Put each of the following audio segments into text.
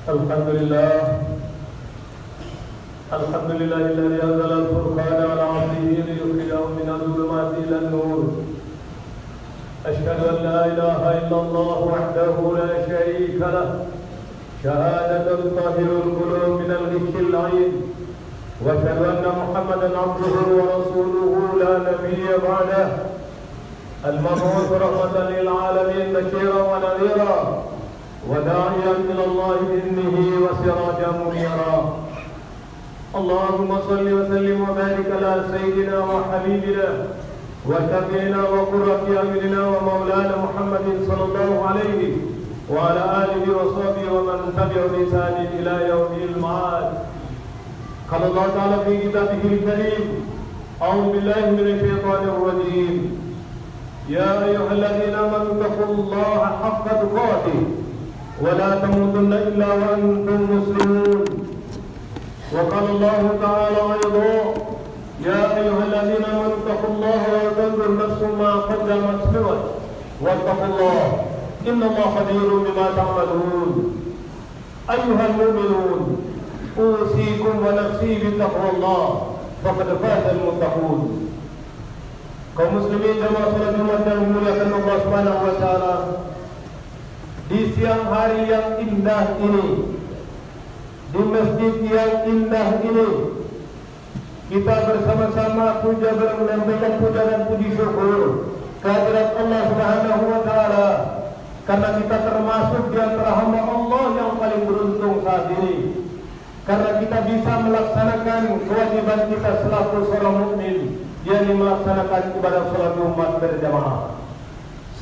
Alhamdulillah alladzi anzala al-furqana ala 'abdihi liyukhrijahu min adh-dhulumati ila an-nur. Ashhadu an la ilaha illallah wahdahu la sharika lahu shahadatan tutahhiru al-qulub min al-ghishshi al-'ayn. Wa ashhadu anna Muhammadan 'abduhu wa rasuluhu la nabiyya ba'dahu. المبعوث رحمة للعالمين بشيرا ونذيرا وداعيا إلى الله بإذنه وسراجا منيرا. اللهم صل وسلم وبارك على سيدنا وحبيبنا وشفيعنا وقرة أعيننا ومولانا محمد صلى الله عليه وعلى آله وصحبه ومن تبع بإحسان إلى يوم المعاد. قال الله تعالى في كتابه الكريم: أعوذ بالله من الشيطان الرجيم. يا أيها الذين آمنوا اتقوا الله حق تقاته ولا تموتن إلا وأنتم مسلمون. وقال الله تعالى أيضا: يا أيها الذين آمنوا اتقوا الله ولتنظر نفس ما قدمت لغد واتقوا الله إن الله خبير بما تعملون. أيها المؤمنون أوصيكم ونفسي بتقوى الله فقد فاز المتقون. Kaum muslimin jamaah salat Jumat yang dimuliakan Allah Subhanahu wa taala, di siang hari yang indah ini, di masjid yang indah ini, kita bersama-sama menyampaikan puja dan puji syukur kehadirat Allah Subhanahu wa taala karena kita termasuk di antara hamba Allah yang paling beruntung saat ini, karena kita bisa melaksanakan kewajiban kita selaku seorang mukmin, yakni melaksanakan ibadah salat Jumat berjamaah.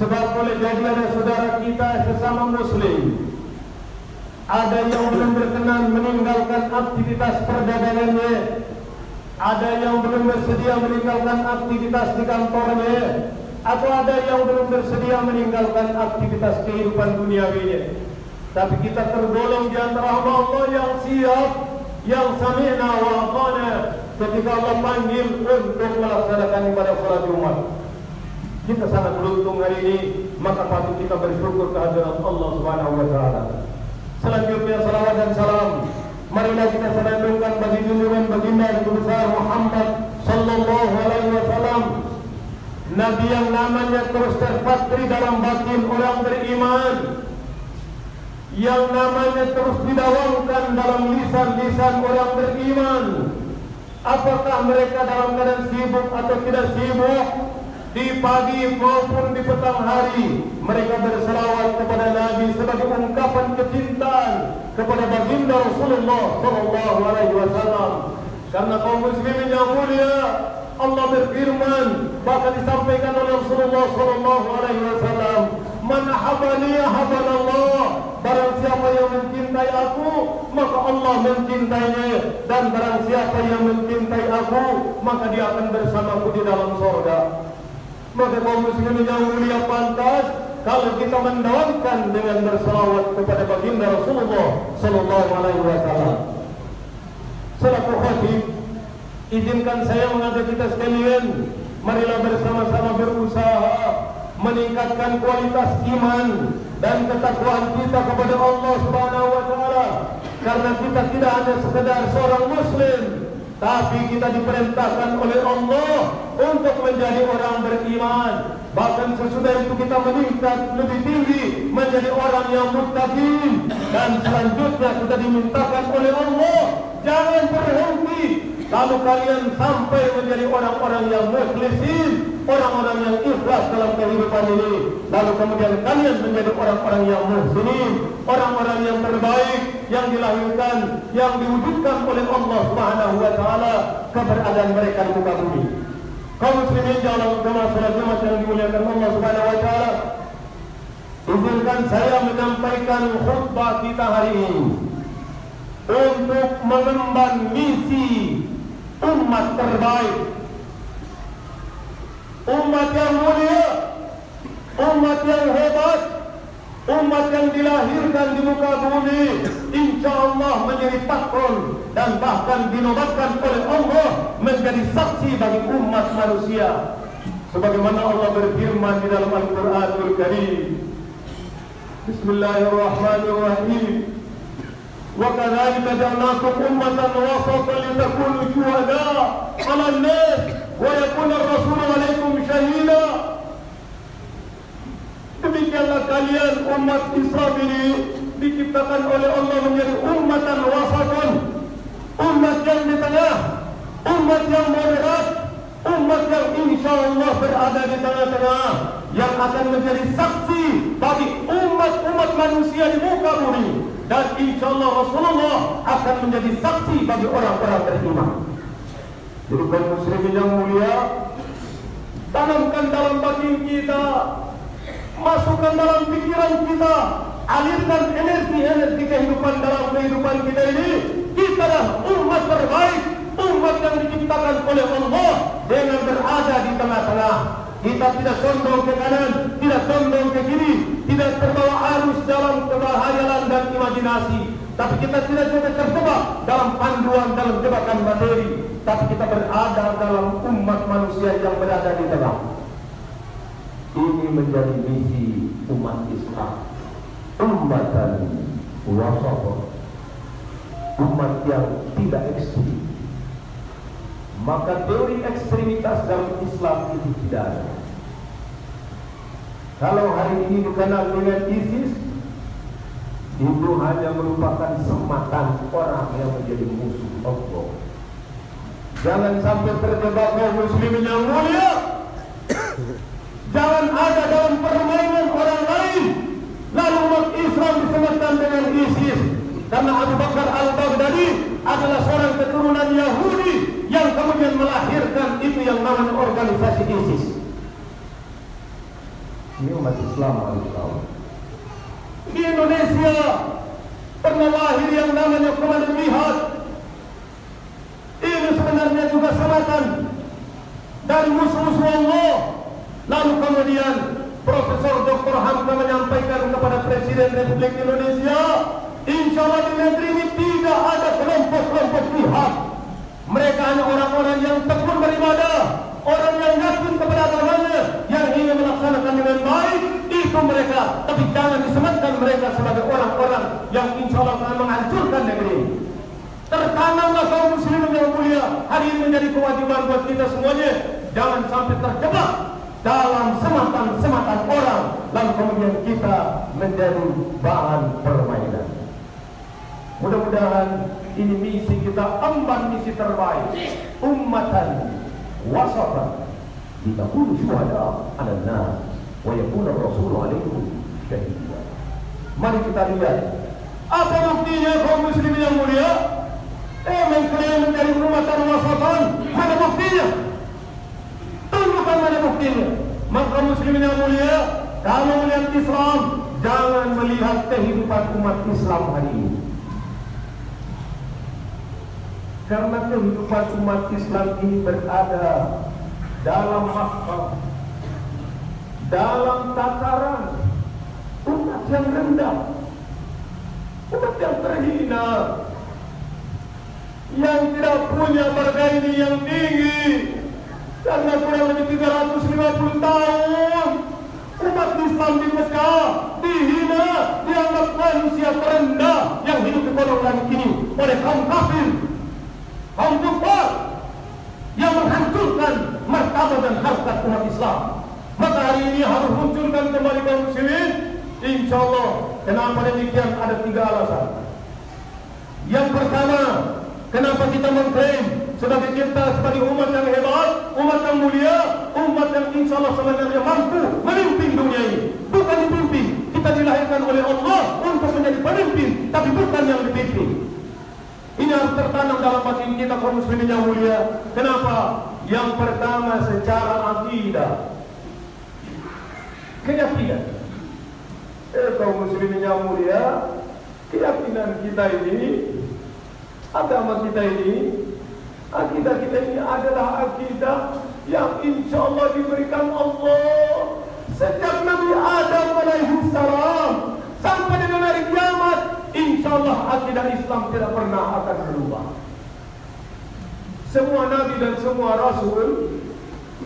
Sebab boleh jadi ada saudara kita sesama muslim, ada yang belum berkenan meninggalkan aktivitas perdagangannya, ada yang belum bersedia meninggalkan aktivitas di kantornya, atau ada yang belum bersedia meninggalkan aktivitas kehidupan duniawinya. Tapi kita tergolong di antara hamba Allah yang siap, yang sami'na wa ata'na ketika Allah panggil untuk melaksanakan ibadah salat Jumat. Kita sangat beruntung hari ini, maka patut kita bersyukur kehadirat Allah Subhanahu wa taala. Selanjutnya salawat dan salam marilah kita senandungkan bagi junjungan baginda Nabi besar Muhammad sallallahu alaihi wasallam, nabi yang namanya terus terpatri dalam batin orang beriman, yang namanya terus didawamkan dalam lisan-lisan orang beriman. Apakah mereka dalam keadaan sibuk atau tidak sibuk, di pagi maupun di petang hari, mereka berselawat kepada Nabi sebagai ungkapan kecintaan kepada baginda Rasulullah sallallahu alaihi wasallam. Karena kaum muslimin yang mulia, Allah berfirman, bahkan disampaikan oleh Rasulullah sallallahu alaihi wasallam, "Man ahabbani ahabbanallah." Barang siapa yang mencintai aku, maka Allah mencintainya, dan barang siapa yang mencintai aku, maka dia akan bersamaku di dalam surga. Maka kaum muslimin yang mulia, pantas kalau kita mendawamkan dengan berselawat kepada baginda Rasulullah sallallahu alaihi wasallam. Selaku khatib, izinkan saya mengajak kita sekalian, marilah bersama-sama berusaha meningkatkan kualitas iman dan ketakwaan kita kepada Allah Subhanahu wa taala. Karena kita tidak hanya sekedar seorang muslim, tapi kita diperintahkan oleh Allah untuk menjadi orang beriman. Bahkan sesudah itu kita meningkat lebih tinggi menjadi orang yang muttaqin, dan selanjutnya kita dimintakan oleh Allah, jangan berhenti, lalu kalian sampai menjadi orang-orang yang mukhlisin, orang-orang yang ikhlas dalam kehidupan ini. Lalu kemudian kalian menjadi orang-orang yang muhsinin, orang-orang yang terbaik, yang dilahirkan, yang diwujudkan oleh Allah Subhanahu wa taala keberadaan mereka di muka bumi. Kaum muslimin dalam jamaah salat Jumat yang dimuliakan Allah Subhanahu wa taala, izinkan saya menyampaikan khutbah kita hari ini untuk mengemban misi umat terbaik, umat yang mulia, umat yang hebat, umat yang dilahirkan di muka bumi, insya Allah menjadi patron dan bahkan dinobatkan oleh Allah menjadi saksi bagi umat manusia. Sebagaimana Allah berfirman di dalam Al-Quranul Karim, Bismillahirrahmanirrahim, Wa kadzalika ja'alnakum ummatan wasatan litakunu syuhada'a 'alan nas wa yakuna ar-rasulu 'alaikum syahida. Demikianlah kalian umat Islam ini diciptakan oleh Allah menjadi ummatan wasatan, umat yang di tengah, umat yang moderat, umat yang insya Allah berada di tengah-tengah, yang akan menjadi saksi bagi umat-umat manusia di muka bumi, dan insya Allah Rasulullah akan menjadi saksi bagi orang-orang beriman. Jadi kaum muslimin yang mulia, tanamkan dalam batin kita, masukkan dalam pikiran kita, alirkan energi kehidupan dalam kehidupan kita ini. Kita adalah umat terbaik, umat yang diciptakan oleh Allah dengan berada di tengah-tengah. Kita tidak condong ke kanan, tidak condong ke kiri, tidak terbawa arus dalam kebahayalan dan imajinasi. Tapi kita tidak juga terjebak dalam panduan, dalam jebakan materi. Tapi kita berada dalam umat manusia yang berada di tengah. Ini menjadi misi umat Islam. Ummatan wasatah, umat yang tidak ekstrim. Maka teori ekstremitas dalam Islam itu tidak ada. Kalau hari ini dikenal dengan ISIS, itu hanya merupakan sematan orang yang menjadi musuh Allah. Jangan sampai terjebak kaum muslimin yang mulia. Jangan ada dalam permainan orang lain lalu umat Islam disematkan dengan ISIS. Karena Abu Bakar al-Baghdadi adalah seorang keturunan Yahudi yang kemudian melahirkan itu yang namanya organisasi ISIS. Ini umat Islam harus tahu. Di Indonesia pernah lahir yang namanya Komandan Jihad. Ini sebenarnya juga sematan dari musuh-musuh Allah. Lalu kemudian Profesor Dr. Hamka menyampaikan kepada Presiden Republik Indonesia, insya Allah di negeri ini tidak ada kelompok-kelompok jihad. Mereka hanya orang-orang yang tekun beribadah, orang yang yakin kepada agamanya, yang ingin melaksanakan dengan baik, itu mereka. Tapi jangan disematkan mereka sebagai orang-orang yang insya Allah akan menghancurkan negeri ini. Tertanamlah kaum muslimin yang mulia. Hari ini menjadi kewajiban buat kita semuanya. Jangan sampai terjebak dalam sematan-sematan orang, lalu kemudian kita menjadi bahan permainan. Mudah-mudahan ini misi kita, emban misi terbaik, ummatan wasatan litakunu syuhada'a 'alan nas wa yakuna ar-rasulu 'alaikum syahida. Mari kita lihat apa buktinya kaum muslimin yang mulia. Mengklaim menjadi ummatan wasatan, mana buktinya? Tunjukkan mana buktinya. Maka muslimin yang mulia, kalau melihat Islam, jangan melihat kehidupan umat Islam hari ini. Karena kehidupan umat Islam ini berada dalam makam, dalam tataran umat yang rendah, umat yang terhina, yang tidak punya bergairi yang tinggi. Karena kurang lebih 350 tahun umat Islam di Mekah dihina, dianggap manusia terendah yang hidup di golongan ini oleh kaum kafir, kaum kufar yang menghancurkan martabat dan harkat umat Islam. Maka hari ini harus munculkan kembali kaum muslimin. Insya Allah. Kenapa demikian? Ada 3 alasan. Yang pertama, kenapa kita mengklaim sebagai kita sebagai umat yang hebat, umat yang mulia, umat yang insya Allah sebenarnya mampu memimpin dunia ini. Bukan dipimpin. Kita dilahirkan oleh Allah untuk menjadi pemimpin, tapi bukan yang dipimpin. Ini harus tertanam dalam batin kita kaum muslimin yang mulia. Kenapa? Yang pertama secara akidah, keyakinan. Kaum muslimin yang mulia, keyakinan kita ini, agama kita ini, akidah kita ini adalah akidah yang insya Allah diberikan Allah sejak Nabi Adam alaihissalam sampai dengan hari kiamat. Insya Allah akidah Islam tidak pernah akan berubah. Semua nabi dan semua rasul,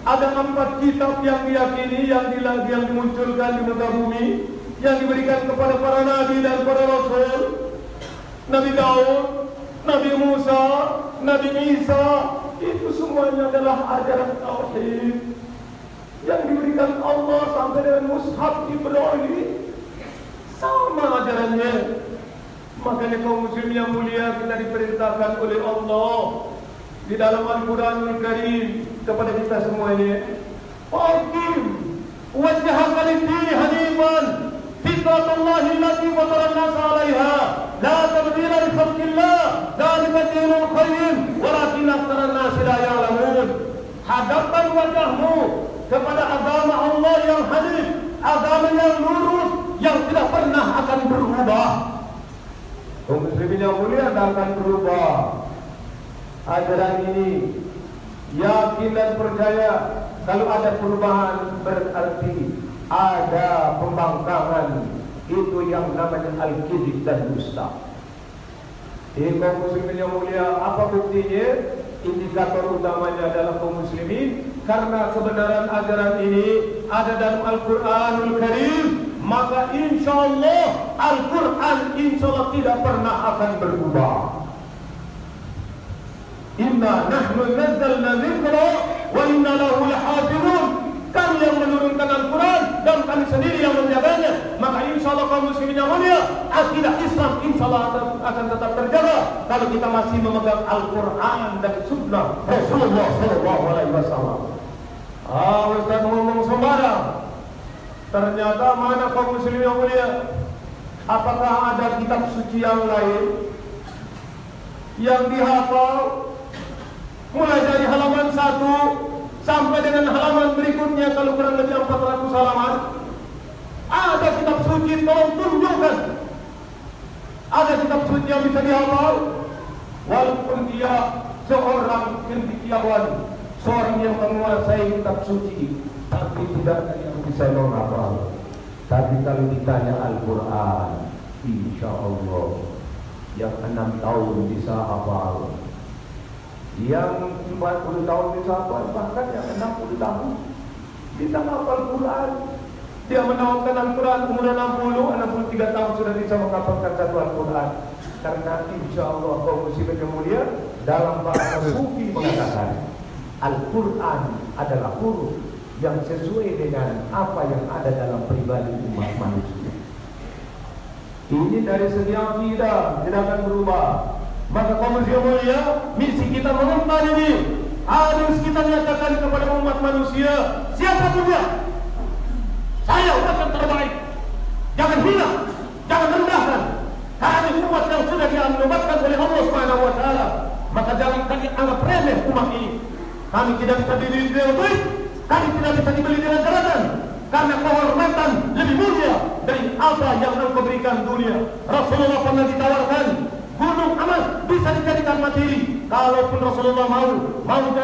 ada 4 kitab yang diyakini, yang dimunculkan di muka bumi, yang diberikan kepada para nabi dan para rasul. Nabi Daud, Nabi Musa, Nabi Isa, itu semuanya adalah ajaran tauhid yang diberikan Allah sampai dengan mushaf Ibrahim. Sama ajarannya. Makanya kaum muslim yang mulia, kita diperintahkan oleh Allah di dalam Al-Quranul Karim kepada kita semuanya, Faqim wajhaka lid-dini hanifan fitratallahi allati fatara an-nasa 'alaiha la tabdila li khalqillah dzalika ad-dinul qayyim walakinna aktsara an-nasi la ya'lamun. Hadapkan wajahmu kepada agama Allah yang hanif, agama yang lurus, yang tidak pernah akan berubah. Kaum muslimin yang mulia, tidak akan berubah. Ajaran ini yakin dan percaya kalau ada perubahan berarti ada pembangkangan. Itu yang namanya al-kizib dan dusta. Jadi kaum muslimin yang mulia, apa buktinya? Indikator utamanya adalah kaum muslimin, karena kebenaran ajaran ini ada dalam Al-Quranul Karim, maka insya Allah Al-Quran insya Allah tidak pernah akan berubah. Inna nahnu nazzalna dzikra wa inna lahu lahafizun. Kami yang menurunkan Al-Quran dan kami sendiri yang menjaganya. Maka insya Allah kaum muslimin yang mulia, akidah Islam insya Allah akan tetap terjaga kalau kita masih memegang Al-Quran dan Sunnah Rasulullah SAW. Ustaz ngomong sembarang. Ternyata mana kaum muslimin yang mulia? Apakah ada kitab suci yang lain yang dihafal mulai dari halaman 1 sampai dengan halaman berikutnya, kalau kurang lebih 400 halaman? Ada kitab suci, tolong tunjukkan. Ada kitab suci yang bisa dihafal, walaupun dia seorang cendekiawan, seorang yang menguasai kitab suci, tapi tidak ada yang bisa menghafal. Tapi kalau ditanya Al-Quran, insya Allah yang 6 tahun bisa hafal, yang 40 tahun bisa hafal, bahkan yang 60 tahun bisa hafal Quran. Dia menawarkan Al-Quran umur 63 tahun sudah bisa menghafalkan satu Al-Quran. Karena insya Allah kaum muslimin yang mulia, dalam bahasa sufi mengatakan Al-Quran adalah huruf yang sesuai dengan apa yang ada dalam pribadi umat manusia. Ini dari segi akidah tidak akan berubah. Maka kaum muslimin mulia, misi kita mengemban ini harus kita nyatakan kepada umat manusia, siapapun dia, saya umat yang terbaik. Jangan hina, jangan rendahkan. Kami umat yang sudah dianugerahkan oleh Allah Subhanahu wa taala. Maka jangan kami anggap remeh umat ini. Kami tidak bisa dibeli dengan duit, kami tidak bisa dibeli dengan jabatan. Karena kehormatan lebih mulia dari apa yang engkau berikan dunia. Rasulullah pernah ditawarkan gunung Ahmad bisa dijadikan materi. Kalaupun Rasulullah mau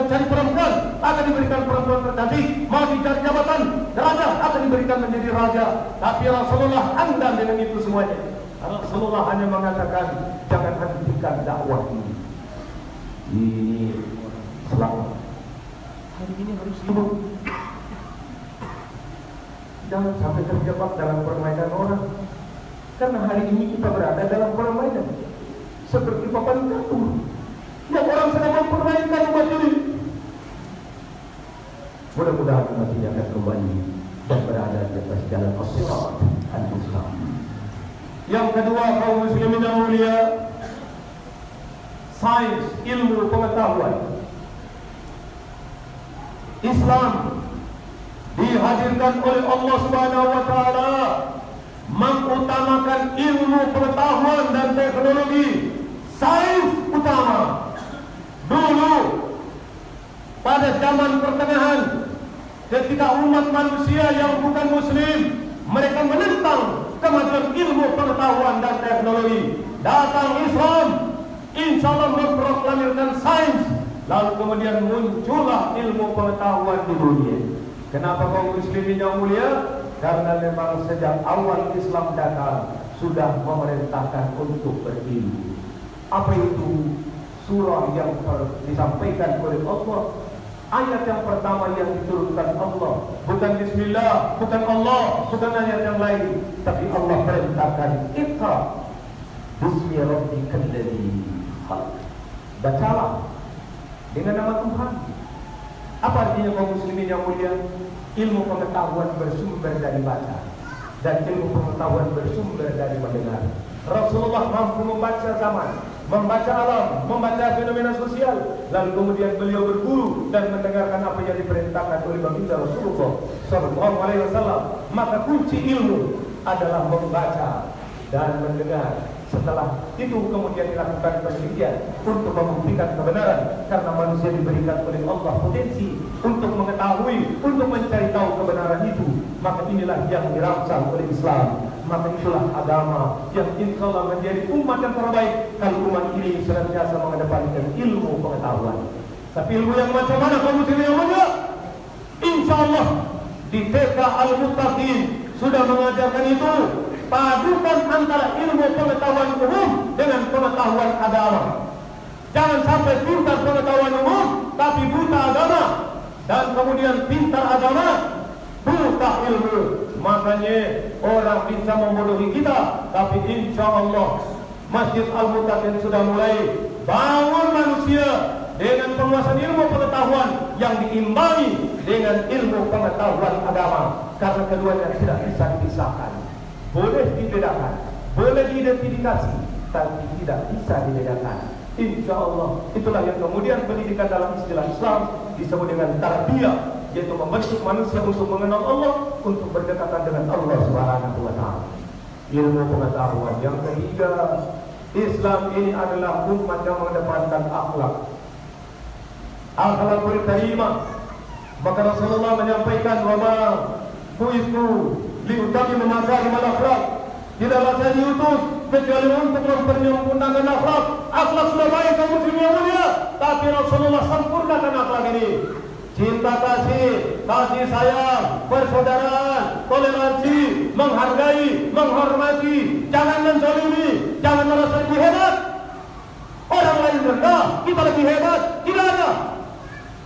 cari perempuan, akan diberikan perempuan tercantik. Mau dicari jabatan, raja, akan diberikan menjadi raja. Tapi Rasulullah andal dengan itu semuanya. Rasulullah hanya mengatakan, jangan hentikan dakwah ini. Ini selamat. Hari ini harus sibuk. Jangan sampai terjebak dalam permainan orang. Karena hari ini kita berada dalam permainan seperti papan catur yang orang sedang mempermainkan umat ini. Mudah-mudahan umat ini akan kembali dan berada di atas jalan as-sirat al-mustaqim. Yang kedua, kaum muslimin yang mulia, sains, ilmu pengetahuan. Islam dihadirkan oleh Allah Subhanahu wa taala mengutamakan ilmu pengetahuan dan teknologi, sains utama. Dulu pada zaman pertengahan, ketika umat manusia yang bukan muslim mereka menentang kemajuan ilmu pengetahuan dan teknologi, datang Islam, insya Allah memproklamirkan sains, lalu kemudian muncullah ilmu pengetahuan di dunia. Kenapa kaum muslimin yang mulia? Karena memang sejak awal Islam datang sudah memerintahkan untuk berilmu. Apa itu? Surah yang disampaikan oleh Allah, ayat yang pertama yang diturunkan Allah, bukan Bismillah, bukan Allah, bukan ayat yang lain, tapi Allah perintahkan Iqra. Bismi rabbikal ladzi khalaq. Bacalah dengan nama Tuhan. Apa artinya kaum muslimin yang mulia? Ilmu pengetahuan bersumber dari baca, dan ilmu pengetahuan bersumber dari mendengar. Rasulullah mampu membaca zaman, membaca alam, membaca fenomena sosial, lalu kemudian beliau berguru dan mendengarkan apa yang diperintahkan oleh baginda Rasulullah Sallallahu Alaihi Wasallam. Maka kunci ilmu adalah membaca dan mendengar. Setelah itu kemudian dilakukan penelitian untuk membuktikan kebenaran, karena manusia diberikan oleh Allah potensi untuk mengetahui, untuk mencari tahu kebenaran itu. Maka inilah yang dirangsang oleh Islam. Maka itulah agama yang insya Allah menjadi umat yang terbaik kalau umat ini senantiasa mengedepankan ilmu pengetahuan. Tapi ilmu yang macam mana kaum muslimin yang mulia? Insya Allah di TK Al-Muttaqin sudah mengajarkan itu. Padukan antara ilmu pengetahuan umum dengan pengetahuan agama. Jangan sampai pintar pengetahuan umum tapi buta agama, dan kemudian pintar agama buta ilmu. Makanya orang bisa membodohi kita. Tapi insya Allah Masjid Al-Muttaqin sudah mulai bangun manusia dengan penguasaan ilmu pengetahuan yang diimbangi dengan ilmu pengetahuan agama, karena keduanya tidak bisa dipisahkan. Boleh dibedakan, boleh diidentifikasi, tapi tidak bisa dibedakan. Insya Allah itulah yang kemudian pendidikan dalam istilah Islam disebut dengan tarbiyah, yaitu membentuk manusia untuk mengenal Allah, untuk berdekatan dengan Allah Subhanahu wa Ta'ala. Ilmu pengetahuan yang ketiga, Islam ini adalah umat yang mengedepankan akhlak, akhlakul karimah. Maka Rasulullah menyampaikan, wama buistu liutami memakai akhlak. Tidaklah saya diutus kecuali untuk mempersempurnakan akhlak. Akhlak sudah baik kaum muslimin yang mulia, tapi Rasulullah sempurnakan akhlak ini. Cinta kasih, kasih sayang, persaudaraan, toleransi, menghargai, menghormati, jangan menzalimi, jangan merasa lebih hebat. Orang lain rendah, kita lebih hebat, tidak ada.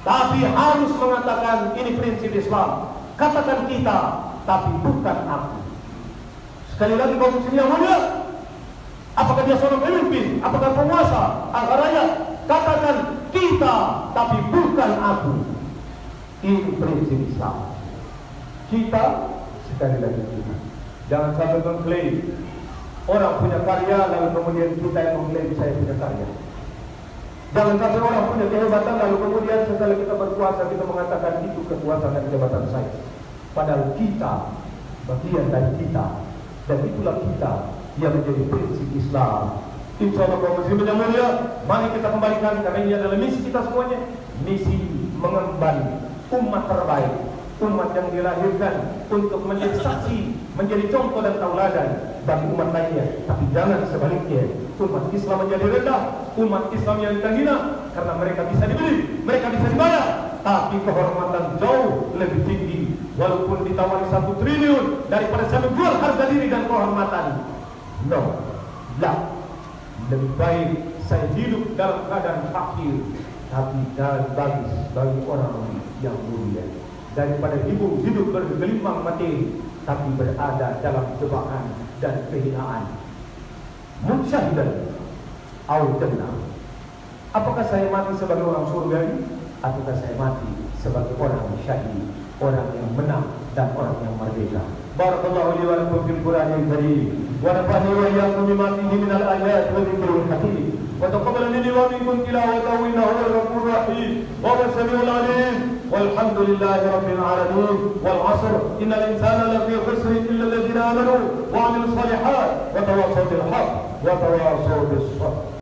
Tapi harus mengatakan ini prinsip Islam. Katakan kita, tapi bukan aku. Sekali lagi kaum muslimin yang mulia, apakah dia seorang pemimpin, apakah penguasa, apakah rakyat, katakan kita, tapi bukan aku. Ini prinsip Islam. Kita, sekali lagi kita. Jangan sampai mengklaim orang punya karya lalu kemudian kita yang mengklaim saya punya karya. Jangan sampai orang punya kehebatan lalu kemudian setelah kita berkuasa kita mengatakan itu kekuasaan dan jabatan saya. Padahal kita bagian dari kita, dan itulah kita yang menjadi prinsip Islam. Insya Allah kaum muslimin yang mulia, mari kita kembalikan, karena ini adalah misi kita semuanya, misi mengemban umat terbaik, umat yang dilahirkan untuk menjadi saksi, menjadi contoh dan tauladan bagi umat lainnya. Tapi jangan sebaliknya, umat Islam menjadi rendah, umat Islam yang terhina, karena mereka bisa dibeli, mereka bisa dibayar, tapi kehormatan jauh lebih tinggi. Walaupun ditawari 1 triliun daripada saya menjual harga diri dan kehormatan. No, lah, lebih baik saya hidup dalam keadaan fakir tapi bagi orang yang mulia, daripada hidup bergelimang materi tapi berada dalam jebakan dan kehinaan. Munsyahidan au jannah. Apakah saya mati sebagai orang surga ataukah saya mati sebagai orang syahid, orang yang menang dan orang yang merdeka? Barakallahu li wa lakum fil Qur'anil Karim wa nafa'ani wa iyyakum bima fihi minal ayati wa dzikril hakim. وتقبل مني ومنكم تلاوته إنه هو الغفور الرحيم وهو السميع العليم والحمد لله رب العالمين. والعصر إن الإنسان لفي خسر إلا الذين آمنوا وعملوا الصالحات وتواصوا بالحق وتواصوا بالصبر.